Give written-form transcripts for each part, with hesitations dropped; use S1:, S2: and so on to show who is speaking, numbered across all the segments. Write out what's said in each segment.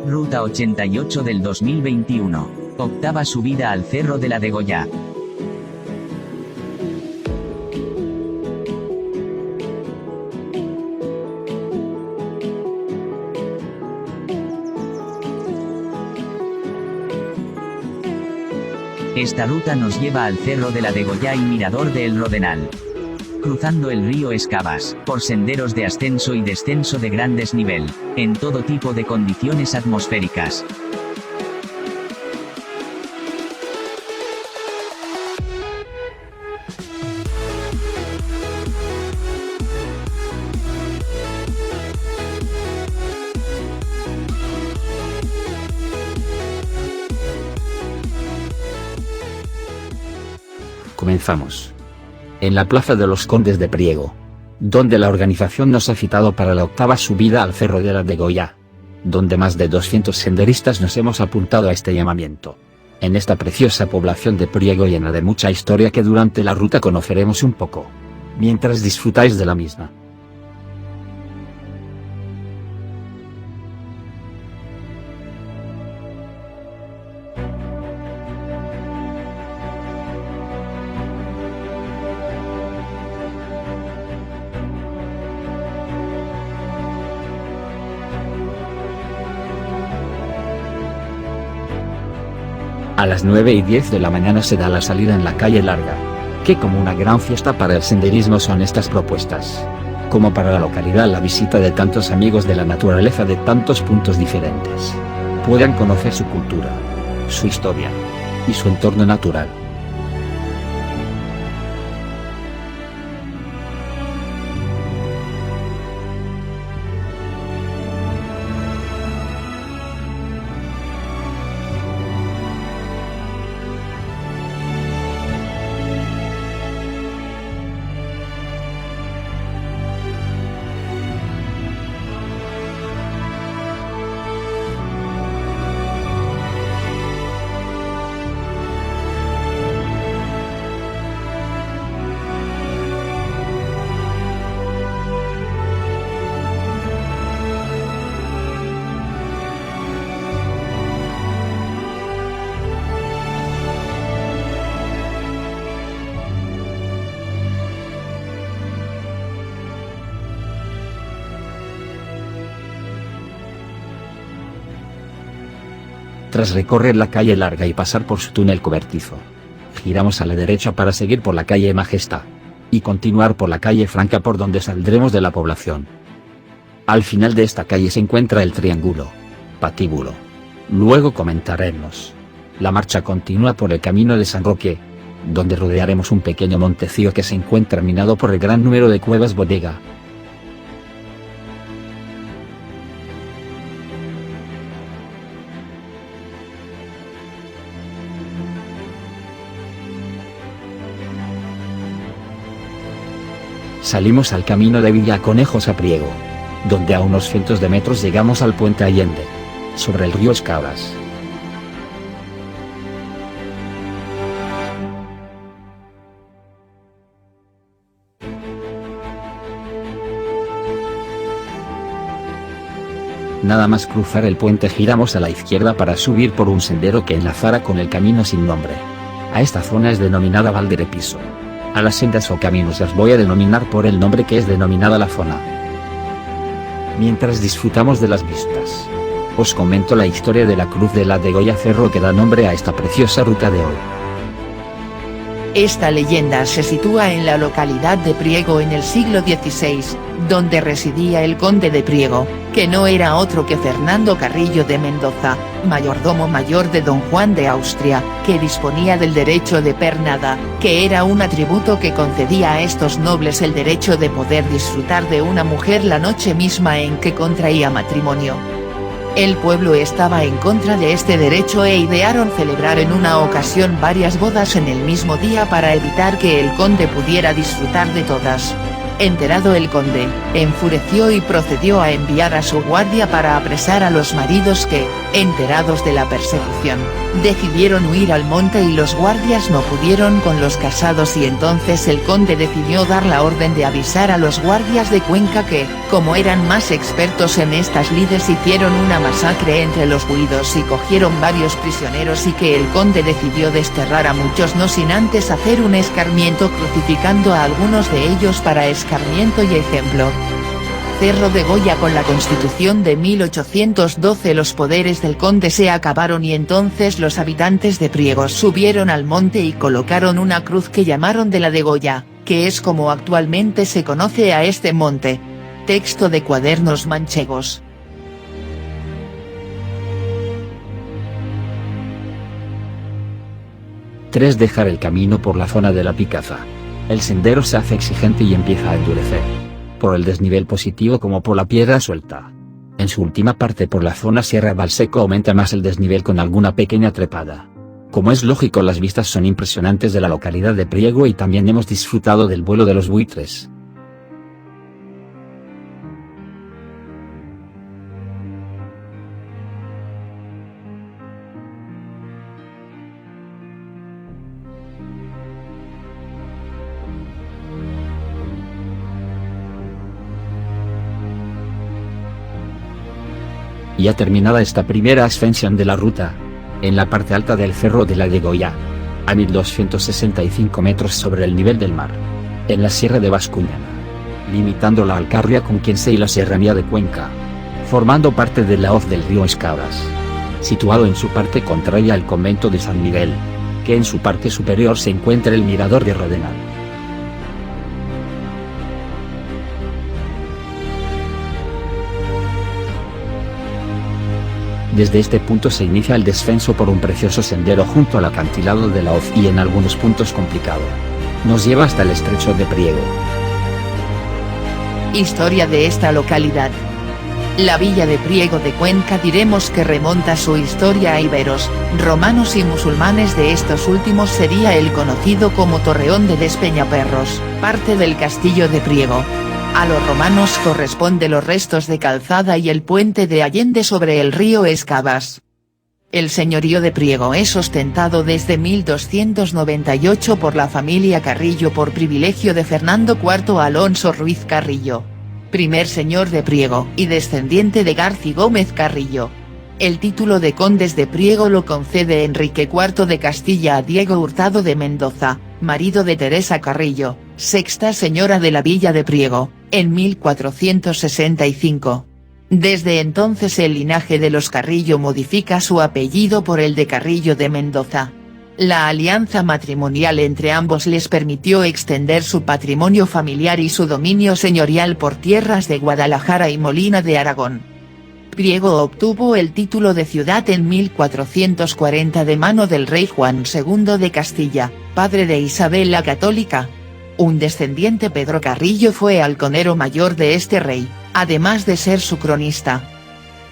S1: Ruta 88 del 2021. Octava subida al Cerro de la Degollá. Esta ruta nos lleva al Cerro de la Degollá y Mirador de El Rodenal. Cruzando el río Escabas, por senderos de ascenso y descenso de gran desnivel, en todo tipo de condiciones atmosféricas.
S2: Comenzamos. En la Plaza de los Condes de Priego, donde la organización nos ha citado para la octava subida al Cerro de la Degollá, donde más de 200 senderistas nos hemos apuntado a este llamamiento. En esta preciosa población de Priego llena de mucha historia que durante la ruta conoceremos un poco, mientras disfrutáis de la misma. A las 9:10 de la mañana se da la salida en la calle Larga, que como una gran fiesta para el senderismo son estas propuestas. Como para la localidad la visita de tantos amigos de la naturaleza de tantos puntos diferentes. Puedan conocer su cultura, su historia y su entorno natural. Tras recorrer la calle Larga y pasar por su túnel cobertizo, giramos a la derecha para seguir por la calle Majestad, y continuar por la calle Franca por donde saldremos de la población. Al final de esta calle se encuentra el triángulo, patíbulo. Luego comentaremos. La marcha continúa por el camino de San Roque, donde rodearemos un pequeño montecillo que se encuentra minado por el gran número de cuevas bodega. Salimos al camino de Villaconejos a Priego, donde a unos cientos de metros llegamos al puente Allende, sobre el río Escabas. Nada más cruzar el puente giramos a la izquierda para subir por un sendero que enlazara con el camino sin nombre. A esta zona es denominada Valderepiso. A las sendas o caminos las voy a denominar por el nombre que es denominada la zona. Mientras disfrutamos de las vistas, os comento la historia de la Cruz de la Degollá Cerro que da nombre a esta preciosa ruta de hoy.
S3: Esta leyenda se sitúa en la localidad de Priego en el siglo XVI, donde residía el conde de Priego, que no era otro que Fernando Carrillo de Mendoza, mayordomo mayor de don Juan de Austria, que disponía del derecho de pernada, que era un atributo que concedía a estos nobles el derecho de poder disfrutar de una mujer la noche misma en que contraía matrimonio. El pueblo estaba en contra de este derecho e idearon celebrar en una ocasión varias bodas en el mismo día para evitar que el conde pudiera disfrutar de todas. Enterado el conde, enfureció y procedió a enviar a su guardia para apresar a los maridos que, enterados de la persecución, decidieron huir al monte y los guardias no pudieron con los casados y entonces el conde decidió dar la orden de avisar a los guardias de Cuenca que, como eran más expertos en estas lides, hicieron una masacre entre los huidos y cogieron varios prisioneros y que el conde decidió desterrar a muchos no sin antes hacer un escarmiento crucificando a algunos de ellos para escarmiento y ejemplo. Cerro de Goya. Con la Constitución de 1812 los poderes del conde se acabaron y entonces los habitantes de Priego subieron al monte y colocaron una cruz que llamaron de la de Goya, que es como actualmente se conoce a este monte. Texto de Cuadernos Manchegos.
S2: Dejar el camino por la zona de la Picaza. El sendero se hace exigente y empieza a endurecer. Por el desnivel positivo como por la piedra suelta. En su última parte por la zona Sierra Valseco aumenta más el desnivel con alguna pequeña trepada. Como es lógico, las vistas son impresionantes de la localidad de Priego y también hemos disfrutado del vuelo de los buitres. Ya terminada esta primera ascensión de la ruta, en la parte alta del Cerro de la de Goya, a 1265 metros sobre el nivel del mar, en la Sierra de Bascuñana, limitando la Alcarria con Quiense y la Serranía de Cuenca, formando parte de la hoz del río Escabas, situado en su parte contraria al convento de San Miguel, que en su parte superior se encuentra el mirador de Rodenal. Desde este punto se inicia el descenso por un precioso sendero junto al acantilado de la hoz y en algunos puntos complicado. Nos lleva hasta el estrecho de Priego.
S3: Historia de esta localidad. La villa de Priego de Cuenca diremos que remonta su historia a iberos, romanos y musulmanes. De estos últimos sería el conocido como Torreón de Despeñaperros, parte del castillo de Priego. A los romanos corresponde los restos de calzada y el puente de Allende sobre el río Escabas. El señorío de Priego es ostentado desde 1298 por la familia Carrillo por privilegio de Fernando IV Alonso Ruiz Carrillo, primer señor de Priego y descendiente de Garci Gómez Carrillo. El título de condes de Priego lo concede Enrique IV de Castilla a Diego Hurtado de Mendoza, marido de Teresa Carrillo, sexta señora de la villa de Priego, en 1465. Desde entonces el linaje de los Carrillo modifica su apellido por el de Carrillo de Mendoza. La alianza matrimonial entre ambos les permitió extender su patrimonio familiar y su dominio señorial por tierras de Guadalajara y Molina de Aragón. Priego obtuvo el título de ciudad en 1440 de mano del rey Juan II de Castilla, padre de Isabel la Católica. Un descendiente, Pedro Carrillo, fue halconero mayor de este rey, además de ser su cronista.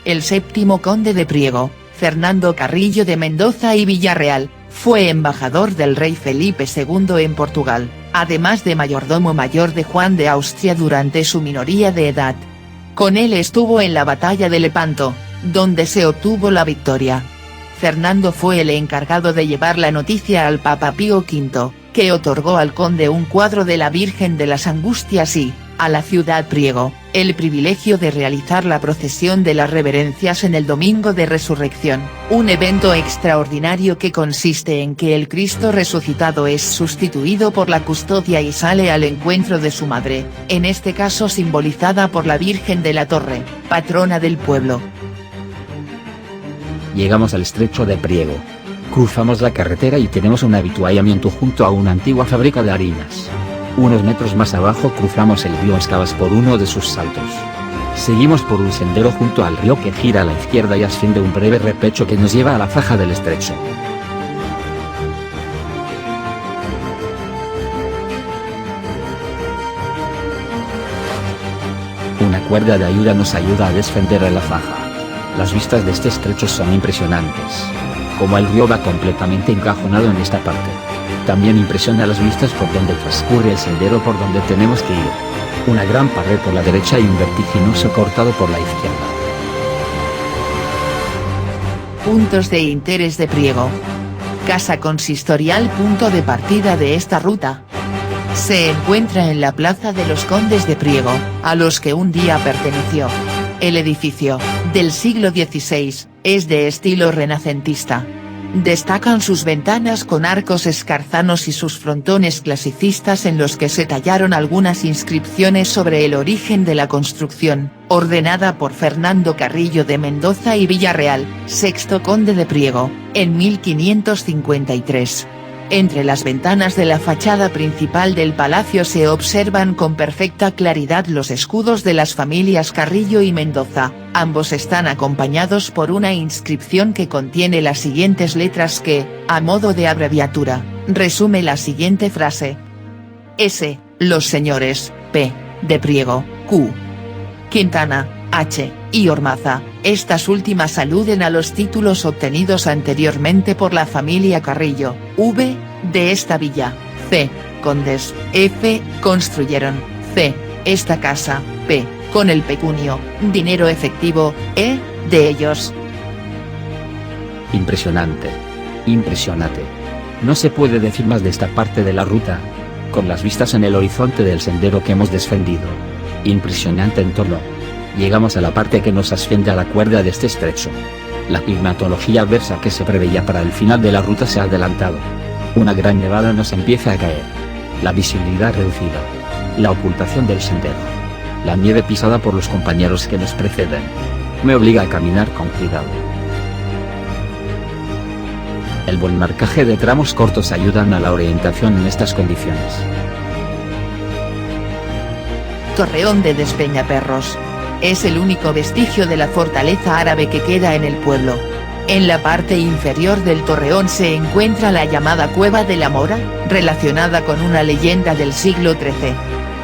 S3: El séptimo conde de Priego, Fernando Carrillo de Mendoza y Villarreal, fue embajador del rey Felipe II en Portugal, además de mayordomo mayor de Juan de Austria durante su minoría de edad. Con él estuvo en la batalla de Lepanto, donde se obtuvo la victoria. Fernando fue el encargado de llevar la noticia al Papa Pío V, que otorgó al conde un cuadro de la Virgen de las Angustias y, a la ciudad Priego, el privilegio de realizar la procesión de las reverencias en el Domingo de Resurrección, un evento extraordinario que consiste en que el Cristo resucitado es sustituido por la custodia y sale al encuentro de su madre, en este caso simbolizada por la Virgen de la Torre, patrona del pueblo.
S2: Llegamos al estrecho de Priego. Cruzamos la carretera y tenemos un avituallamiento junto a una antigua fábrica de harinas. Unos metros más abajo cruzamos el río Escabas por uno de sus saltos. Seguimos por un sendero junto al río que gira a la izquierda y asciende un breve repecho que nos lleva a la faja del estrecho. Una cuerda de ayuda nos ayuda a descender a la faja. Las vistas de este estrecho son impresionantes. Como el río va completamente encajonado en esta parte. También impresiona las vistas por donde transcurre el sendero por donde tenemos que ir. Una gran pared por la derecha y un vertiginoso cortado por la izquierda.
S3: Puntos de interés de Priego. Casa consistorial. Punto de partida de esta ruta. Se encuentra en la Plaza de los Condes de Priego, a los que un día perteneció. El edificio, del siglo XVI, es de estilo renacentista. Destacan sus ventanas con arcos escarzanos y sus frontones clasicistas en los que se tallaron algunas inscripciones sobre el origen de la construcción, ordenada por Fernando Carrillo de Mendoza y Villarreal, sexto conde de Priego, en 1553. Entre las ventanas de la fachada principal del palacio se observan con perfecta claridad los escudos de las familias Carrillo y Mendoza, ambos están acompañados por una inscripción que contiene las siguientes letras que, a modo de abreviatura, resume la siguiente frase. S. Los señores, P. de Priego, Q. Quintana, H. y Ormaza, estas últimas aluden a los títulos obtenidos anteriormente por la familia Carrillo, V. de esta villa, C. condes, F. construyeron, C. esta casa, P. con el pecunio, dinero efectivo, E. de ellos.
S2: Impresionante. Impresionante. No se puede decir más de esta parte de la ruta. Con las vistas en el horizonte del sendero que hemos descendido. Impresionante entorno. Llegamos a la parte que nos asciende a la cuerda de este estrecho. La climatología adversa que se preveía para el final de la ruta se ha adelantado. Una gran nevada nos empieza a caer. La visibilidad reducida. La ocultación del sendero. La nieve pisada por los compañeros que nos preceden. Me obliga a caminar con cuidado. El buen marcaje de tramos cortos ayudan a la orientación en estas condiciones.
S3: Torreón de Despeñaperros. Es el único vestigio de la fortaleza árabe que queda en el pueblo. En la parte inferior del torreón se encuentra la llamada Cueva de la Mora, relacionada con una leyenda del siglo XIII.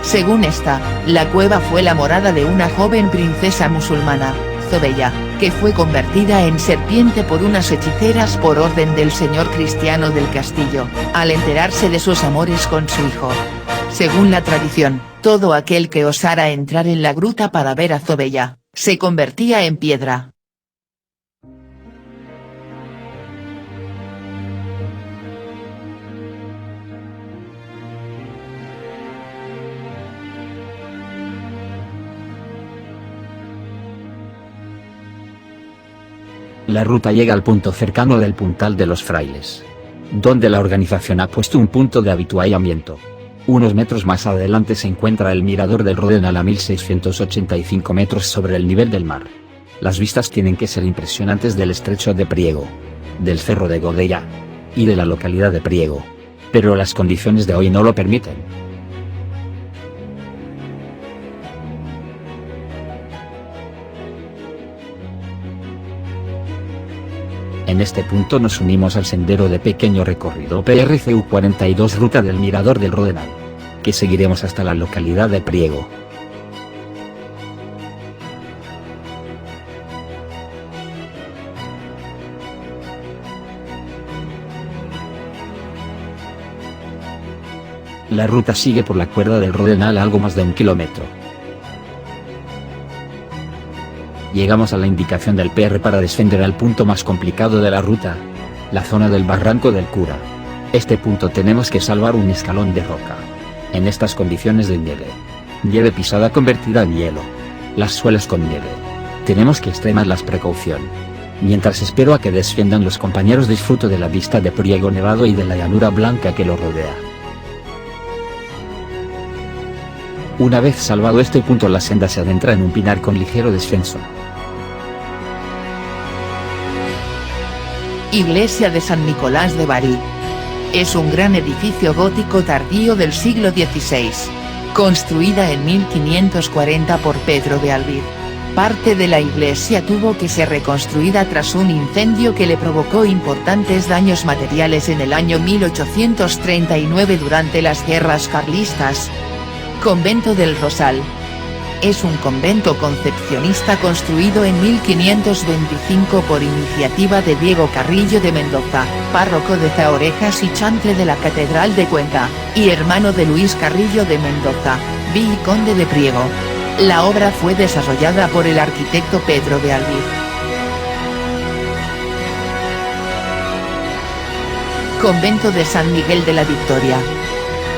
S3: Según esta, la cueva fue la morada de una joven princesa musulmana, Zobeya, que fue convertida en serpiente por unas hechiceras por orden del señor cristiano del castillo, al enterarse de sus amores con su hijo. Según la tradición, todo aquel que osara entrar en la gruta para ver a Zobeya, se convertía en piedra.
S2: La ruta llega al punto cercano del Puntal de los Frailes, donde la organización ha puesto un punto de avituallamiento. Unos metros más adelante se encuentra el mirador del Rodenal a 1685 metros sobre el nivel del mar. Las vistas tienen que ser impresionantes del estrecho de Priego, del cerro de Godella y de la localidad de Priego, pero las condiciones de hoy no lo permiten. En este punto nos unimos al sendero de pequeño recorrido PRCU 42 ruta del Mirador del Rodenal, que seguiremos hasta la localidad de Priego. La ruta sigue por la cuerda del Rodenal algo más de 1 kilómetro. Llegamos a la indicación del PR para descender al punto más complicado de la ruta, la zona del Barranco del Cura. Este punto tenemos que salvar un escalón de roca. En estas condiciones de nieve pisada convertida en hielo, las suelas con nieve. Tenemos que extremar las precauciones. Mientras espero a que desciendan los compañeros disfruto de la vista de Priego nevado y de la llanura blanca que lo rodea. Una vez salvado este punto la senda se adentra en un pinar con ligero descenso.
S3: Iglesia de San Nicolás de Bari. Es un gran edificio gótico tardío del siglo XVI. Construida en 1540 por Pedro de Albir. Parte de la iglesia tuvo que ser reconstruida tras un incendio que le provocó importantes daños materiales en el año 1839 durante las guerras carlistas. Convento del Rosal. Es un convento concepcionista construido en 1525 por iniciativa de Diego Carrillo de Mendoza, párroco de Zaorejas y chantre de la Catedral de Cuenca, y hermano de Luis Carrillo de Mendoza, Albí y conde de Priego. La obra fue desarrollada por el arquitecto Pedro de Albí. Convento de San Miguel de la Victoria.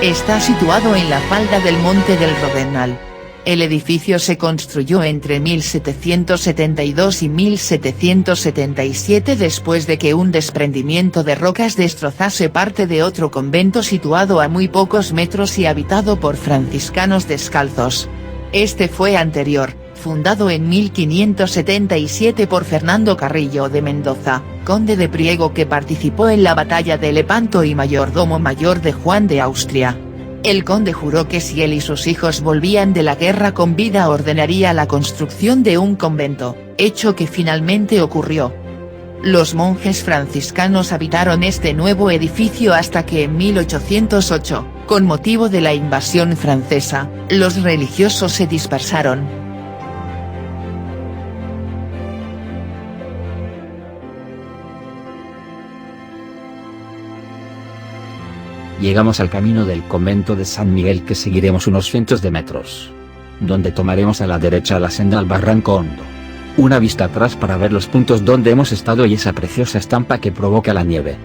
S3: Está situado en la falda del Monte del Rodenal. El edificio se construyó entre 1772 y 1777 después de que un desprendimiento de rocas destrozase parte de otro convento situado a muy pocos metros y habitado por franciscanos descalzos. Este fue anterior, fundado en 1577 por Fernando Carrillo de Mendoza, conde de Priego que participó en la batalla de Lepanto y mayordomo mayor de Juan de Austria. El conde juró que si él y sus hijos volvían de la guerra con vida ordenaría la construcción de un convento, hecho que finalmente ocurrió. Los monjes franciscanos habitaron este nuevo edificio hasta que en 1808, con motivo de la invasión francesa, los religiosos se dispersaron.
S2: Llegamos al camino del convento de San Miguel que seguiremos unos cientos de metros, donde tomaremos a la derecha la senda al barranco hondo. Una vista atrás para ver los puntos donde hemos estado y esa preciosa estampa que provoca la nieve.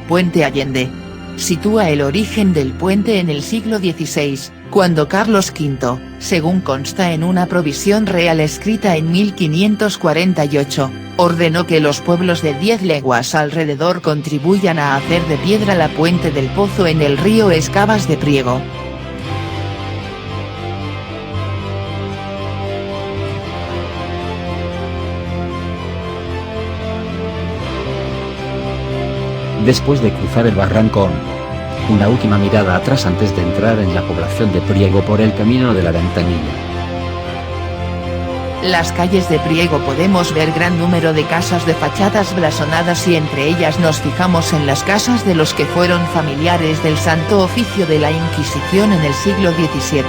S3: Puente Allende. Sitúa el origen del puente en el siglo XVI, cuando Carlos V, según consta en una provisión real escrita en 1548, ordenó que los pueblos de 10 leguas alrededor contribuyan a hacer de piedra la puente del Pozo en el río Escabas de Priego.
S2: Después de cruzar el barranco hondo, una última mirada atrás antes de entrar en la población de Priego por el camino de la Ventanilla.
S3: Las calles de Priego podemos ver gran número de casas de fachadas blasonadas y entre ellas nos fijamos en las casas de los que fueron familiares del Santo Oficio de la Inquisición en el siglo XVII.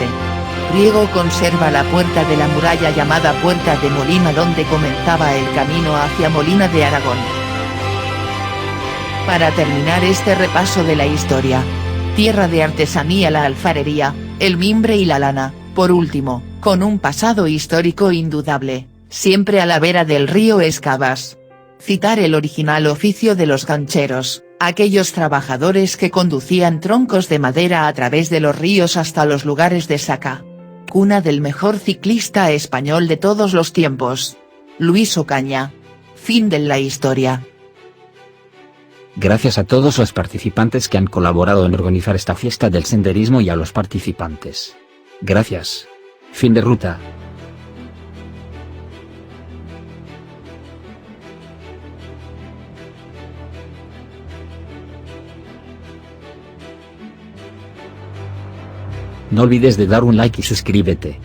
S3: Priego conserva la puerta de la muralla llamada Puerta de Molina donde comenzaba el camino hacia Molina de Aragón. Para terminar este repaso de la historia, tierra de artesanía la alfarería, el mimbre y la lana, por último, con un pasado histórico indudable, siempre a la vera del río Escabas. Citar el original oficio de los gancheros, aquellos trabajadores que conducían troncos de madera a través de los ríos hasta los lugares de saca. Cuna del mejor ciclista español de todos los tiempos. Luis Ocaña. Fin de la historia.
S2: Gracias a todos los participantes que han colaborado en organizar esta fiesta del senderismo y a los participantes. Gracias. Fin de ruta. No olvides de dar un like y suscríbete.